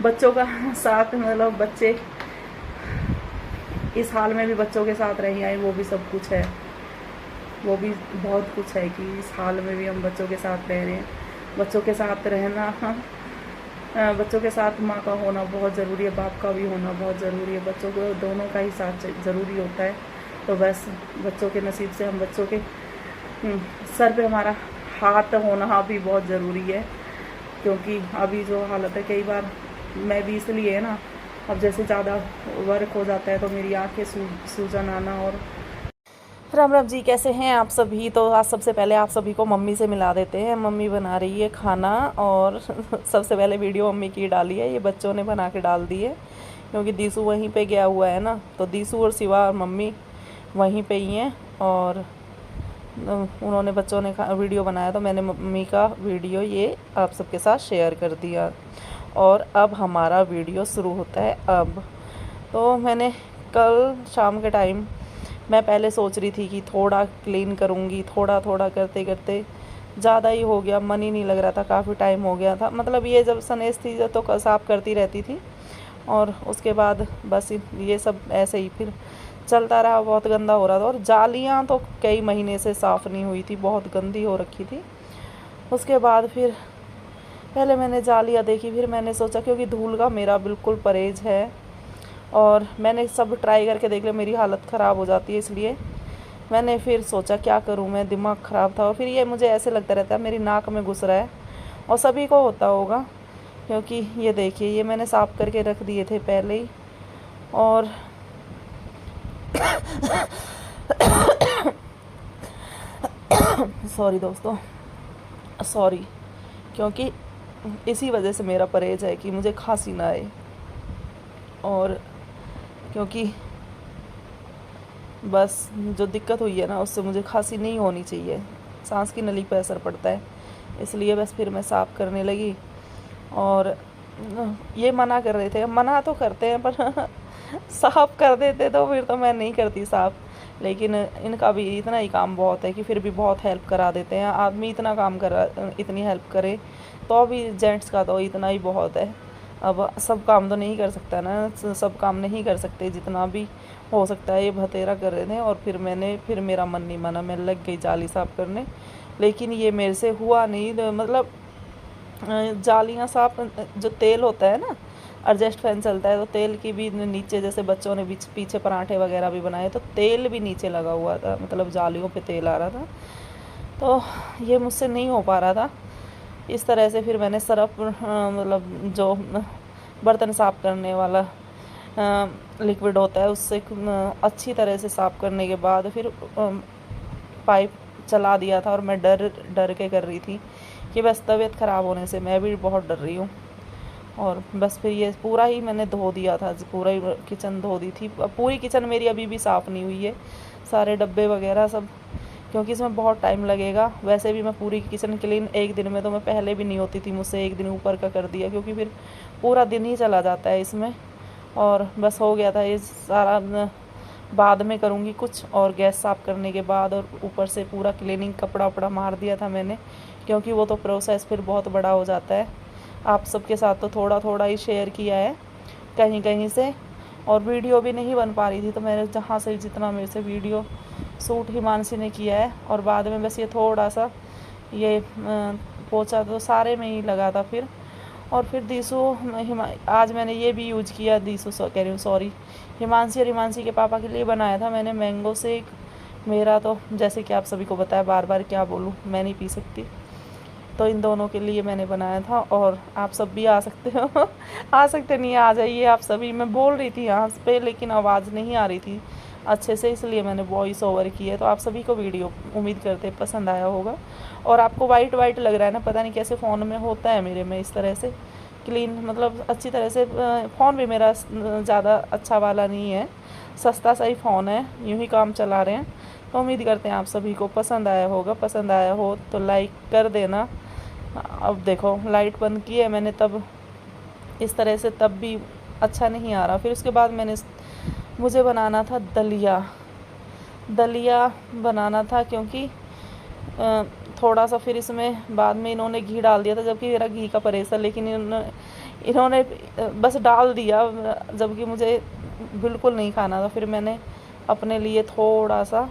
बच्चों का साथ, मतलब बच्चे इस हाल में भी बच्चों के साथ रह आए, वो भी सब कुछ है। वो भी बहुत कुछ है कि इस हाल में भी हम बच्चों के साथ रह रहे हैं। बच्चों के साथ रहना, बच्चों के साथ माँ का होना बहुत ज़रूरी है, बाप का भी होना बहुत ज़रूरी है। बच्चों को दोनों का ही साथ ज़रूरी होता है। तो बस बच्चों के नसीब से हम बच्चों के सर पे हमारा हाथ होना भी बहुत ज़रूरी है। क्योंकि अभी जो हालत है, कई बार मैं भी इसलिए है ना, अब जैसे ज़्यादा वर्क हो जाता है तो मेरी आँखें सूजन आना। और राम राम जी, कैसे हैं आप सभी। तो आज सबसे पहले आप सभी को मम्मी से मिला देते हैं। मम्मी बना रही है खाना, और सबसे पहले वीडियो मम्मी की डाली है, ये बच्चों ने बना के डाल दी है। क्योंकि दीसू वहीं पे गया हुआ है ना, तो दीसू और शिवा और मम्मी वहीं पे ही हैं। और उन्होंने बच्चों ने वीडियो बनाया, तो मैंने मम्मी का वीडियो ये आप सबके साथ शेयर कर दिया। और अब हमारा वीडियो शुरू होता है। अब तो मैंने कल शाम के टाइम, मैं पहले सोच रही थी कि थोड़ा क्लीन करूँगी, थोड़ा थोड़ा करते करते ज़्यादा ही हो गया, मन ही नहीं लग रहा था, काफ़ी टाइम हो गया था। मतलब ये जब सनेस थी तो साफ़ करती रहती थी, और उसके बाद बस ये सब ऐसे ही फिर चलता रहा, बहुत गंदा हो रहा था। और जालियाँ तो कई महीने से साफ़ नहीं हुई थी, बहुत गंदी हो रखी थी। उसके बाद फिर पहले मैंने जालियाँ देखी, फिर मैंने सोचा, क्योंकि धूल का मेरा बिल्कुल परहेज़ है, और मैंने सब ट्राई करके देख लिया, मेरी हालत ख़राब हो जाती है। इसलिए मैंने फिर सोचा क्या करूं, मैं दिमाग ख़राब था। और फिर ये मुझे ऐसे लगता रहता है मेरी नाक में घुस रहा है, और सभी को होता होगा। क्योंकि ये देखिए, ये मैंने साफ़ करके रख दिए थे पहले ही। और सॉरी दोस्तों, सॉरी, क्योंकि इसी वजह से मेरा परहेज़ है कि मुझे खांसी ना आए। और क्योंकि बस जो दिक्कत हुई है ना, उससे मुझे खांसी नहीं होनी चाहिए, सांस की नली पर असर पड़ता है। इसलिए बस फिर मैं साफ़ करने लगी। और ये मना कर रहे थे, मना तो करते हैं पर साफ़ कर देते तो फिर तो मैं नहीं करती साफ़। लेकिन इनका भी इतना ही काम बहुत है कि फिर भी बहुत हेल्प करा देते हैं। आदमी इतना काम कर, इतनी हेल्प करे तो भी जेंट्स का तो इतना ही बहुत है। अब सब काम तो नहीं कर सकता ना, सब काम नहीं कर सकते, जितना भी हो सकता है। ये भतेरा कर रहे थे, और फिर मेरा मन नहीं माना, मैं लग गई जाली साफ़ करने। लेकिन ये मेरे से हुआ नहीं। मतलब जालियाँ साफ़, जो तेल होता है ना, एडजस्ट फैन चलता है तो तेल की भी नीचे, जैसे बच्चों ने पीछे पराठे वगैरह भी बनाए तो तेल भी नीचे लगा हुआ था, मतलब जालियों पे तेल आ रहा था। तो ये मुझसे नहीं हो पा रहा था। इस तरह से फिर मैंने सरफ, मतलब जो बर्तन साफ़ करने वाला लिक्विड होता है, उससे अच्छी तरह से साफ़ करने के बाद फिर पाइप चला दिया था। और मैं डर डर के कर रही थी कि बस तबीयत ख़राब होने से मैं भी बहुत डर रही हूँ। और बस फिर ये पूरा ही मैंने धो दिया था, पूरा ही किचन धो दी थी। पूरी किचन मेरी अभी भी साफ़ नहीं हुई है, सारे डब्बे वगैरह सब, क्योंकि इसमें बहुत टाइम लगेगा। वैसे भी मैं पूरी किचन क्लीन एक दिन में, तो मैं पहले भी नहीं होती थी मुझसे, एक दिन ऊपर का कर दिया, क्योंकि फिर पूरा दिन ही चला जाता है इसमें। और बस हो गया था ये सारा, बाद में करूँगी कुछ। और गैस साफ़ करने के बाद और ऊपर से पूरा क्लीनिंग कपड़ा वपड़ा मार दिया था मैंने, क्योंकि वो तो प्रोसेस फिर बहुत बड़ा हो जाता है। आप सबके साथ तो थोड़ा थोड़ा ही शेयर किया है कहीं कहीं से, और वीडियो भी नहीं बन पा रही थी, तो मैंने जहाँ से जितना मेरे से वीडियो शूट हिमांशी ने किया है। और बाद में बस ये थोड़ा सा ये पोछा तो सारे में ही लगा था फिर। और फिर दीसू, आज मैंने ये भी यूज किया, दीसू कह रही हूँ, सॉरी, हिमांशी और हिमांशी के पापा के लिए बनाया था मैंने मैंगो शेक। मेरा तो जैसे कि आप सभी को बताया, बार बार क्या बोलूँ, मैं नहीं पी सकती, तो इन दोनों के लिए मैंने बनाया था। और आप सब भी आ सकते हो आ सकते नहीं, आ जाइए आप सभी। मैं बोल रही थी यहाँ पे, लेकिन आवाज़ नहीं आ रही थी अच्छे से, इसलिए मैंने वॉइस ओवर की है। तो आप सभी को वीडियो उम्मीद करते पसंद आया होगा। और आपको वाइट वाइट लग रहा है ना, पता नहीं कैसे फ़ोन में होता है मेरे में इस तरह से क्लीन, मतलब अच्छी तरह से। फ़ोन भी मेरा ज़्यादा अच्छा वाला नहीं है, सस्ता सा ही फ़ोन है, यूँ ही काम चला रहे हैं। तो उम्मीद करते हैं आप सभी को पसंद आया होगा। पसंद आया हो तो लाइक कर देना। अब देखो, लाइट बंद की है मैंने तब इस तरह से, तब भी अच्छा नहीं आ रहा। फिर उसके बाद मुझे बनाना था दलिया। दलिया बनाना था, क्योंकि थोड़ा सा फिर इसमें बाद में इन्होंने घी डाल दिया था, जबकि मेरा घी का परहेज़ था। लेकिन इन्होंने बस डाल दिया, जबकि मुझे बिल्कुल नहीं खाना था। फिर मैंने अपने लिए थोड़ा सा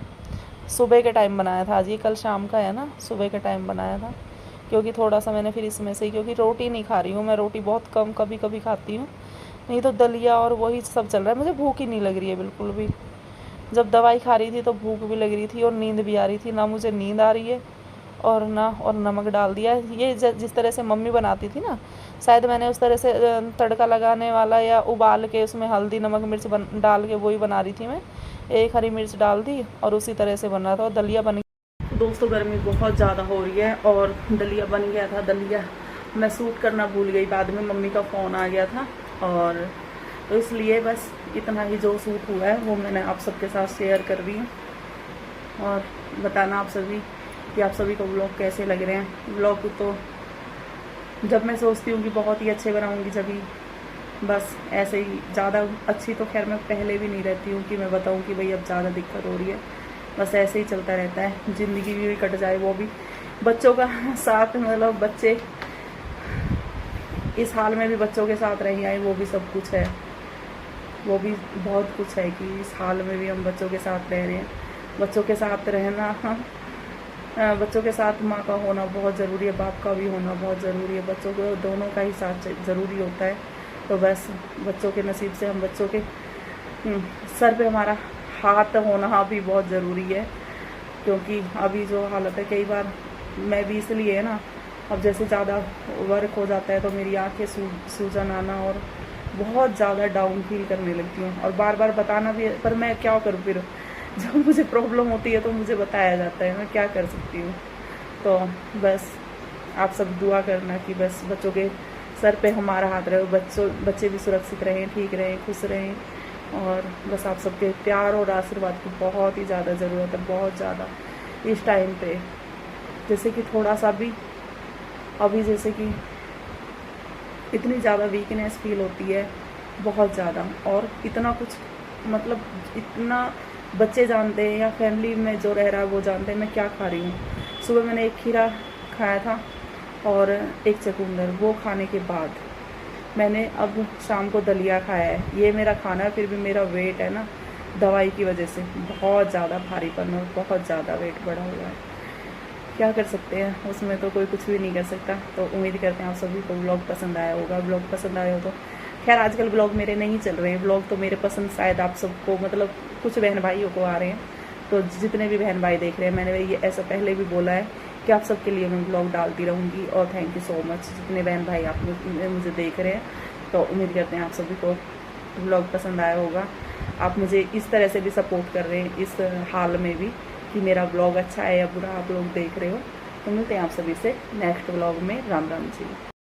सुबह के टाइम बनाया था, आज ये कल शाम का है ना, सुबह के टाइम बनाया था, क्योंकि थोड़ा सा मैंने फिर इसमें से, क्योंकि रोटी नहीं खा रही हूँ मैं, रोटी बहुत कम कभी कभी खाती हूँ, नहीं तो दलिया और वही सब चल रहा है। मुझे भूख ही नहीं लग रही है बिल्कुल भी। जब दवाई खा रही थी तो भूख भी लग रही थी और नींद भी आ रही थी, ना मुझे नींद आ रही है और ना, और नमक डाल दिया ये जिस तरह से मम्मी बनाती थी ना, शायद मैंने उस तरह से तड़का लगाने वाला या उबाल के उसमें हल्दी नमक मिर्च डाल के वही बना रही थी मैं। एक हरी मिर्च डाल दी और उसी तरह से बन रहा था और दलिया बन गया। दोस्तों गर्मी बहुत ज़्यादा हो रही है और दलिया बन गया था। दलिया मैं शूट करना भूल गई, बाद में मम्मी का फ़ोन आ गया था, और तो इसलिए बस इतना ही जो शूट हुआ है वो मैंने आप सबके साथ शेयर कर रही हूँ। और बताना आप सभी कि आप सभी को व्लॉग कैसे लग रहे हैं। व्लॉग तो जब मैं सोचती हूँ कि बहुत ही अच्छे बनाऊँगी, जब ही बस ऐसे ही ज़्यादा अच्छी तो खैर मैं पहले भी नहीं रहती हूँ कि मैं बताऊँ कि भाई अब ज़्यादा दिक्कत हो रही है। बस ऐसे ही चलता रहता है, ज़िंदगी भी कट जाए, वो भी बच्चों का साथ, मतलब बच्चे इस हाल में भी बच्चों के साथ रही आए, वो भी सब कुछ है, वो भी बहुत कुछ है कि इस हाल में भी हम बच्चों के साथ रह रहे हैं। बच्चों के साथ रहना, बच्चों के साथ माँ का होना बहुत ज़रूरी है, बाप का भी होना बहुत ज़रूरी है, बच्चों को दोनों का ही साथ ज़रूरी होता है। तो बस बच्चों के नसीब से हम बच्चों के सर पे हमारा हाथ होना भी बहुत ज़रूरी है, क्योंकि अभी जो हालत है, कई बार मैं भी इसलिए है ना, अब जैसे ज़्यादा वर्क हो जाता है तो मेरी आँखें सूजन आना और बहुत ज़्यादा डाउन फील करने लगती हूँ, और बार बार बताना भी है, पर मैं क्या करूँ फिर, जब मुझे प्रॉब्लम होती है तो मुझे बताया जाता है, मैं क्या कर सकती हूँ। तो बस आप सब दुआ करना कि बस बच्चों के सर पे हमारा हाथ रहे, बच्चे भी सुरक्षित रहें, ठीक रहें, खुश रहें, और बस आप सबके प्यार और आशीर्वाद की बहुत ही ज़्यादा ज़रूरत है, बहुत ज़्यादा इस टाइम पे। जैसे कि थोड़ा सा भी अभी जैसे कि इतनी ज़्यादा वीकनेस फील होती है, बहुत ज़्यादा, और इतना कुछ, मतलब इतना बच्चे जानते हैं या फैमिली में जो रह रहा है वो जानते हैं मैं क्या खा रही हूँ। सुबह मैंने एक खीरा खाया था और एक चुकंदर, वो खाने के बाद मैंने अब शाम को दलिया खाया है। ये मेरा खाना है, फिर भी मेरा वेट है ना, दवाई की वजह से बहुत ज़्यादा भारीपन और बहुत ज़्यादा वेट बढ़ा हुआ है। क्या कर सकते हैं, उसमें तो कोई कुछ भी नहीं कर सकता। तो उम्मीद करते हैं आप सभी को व्लॉग पसंद आया होगा। व्लॉग पसंद आया हो तो खैर आजकल व्लॉग मेरे नहीं चल रहे हैं, व्लॉग तो मेरे पसंद शायद आप सबको, मतलब कुछ बहन भाइयों को आ रहे हैं। तो जितने भी बहन भाई देख रहे हैं, मैंने ये ऐसा पहले भी बोला है कि आप सबके लिए मैं व्लॉग डालती रहूँगी, और थैंक यू सो मच जितने बहन भाई आप मुझे देख रहे हैं। तो उम्मीद करते हैं आप सभी को व्लॉग पसंद आया होगा। आप मुझे इस तरह से भी सपोर्ट कर रहे हैं इस हाल में भी, कि मेरा व्लॉग अच्छा है या बुरा आप लोग देख रहे हो। तो मिलते हैं आप सभी से नेक्स्ट व्लॉग में। राम राम जी।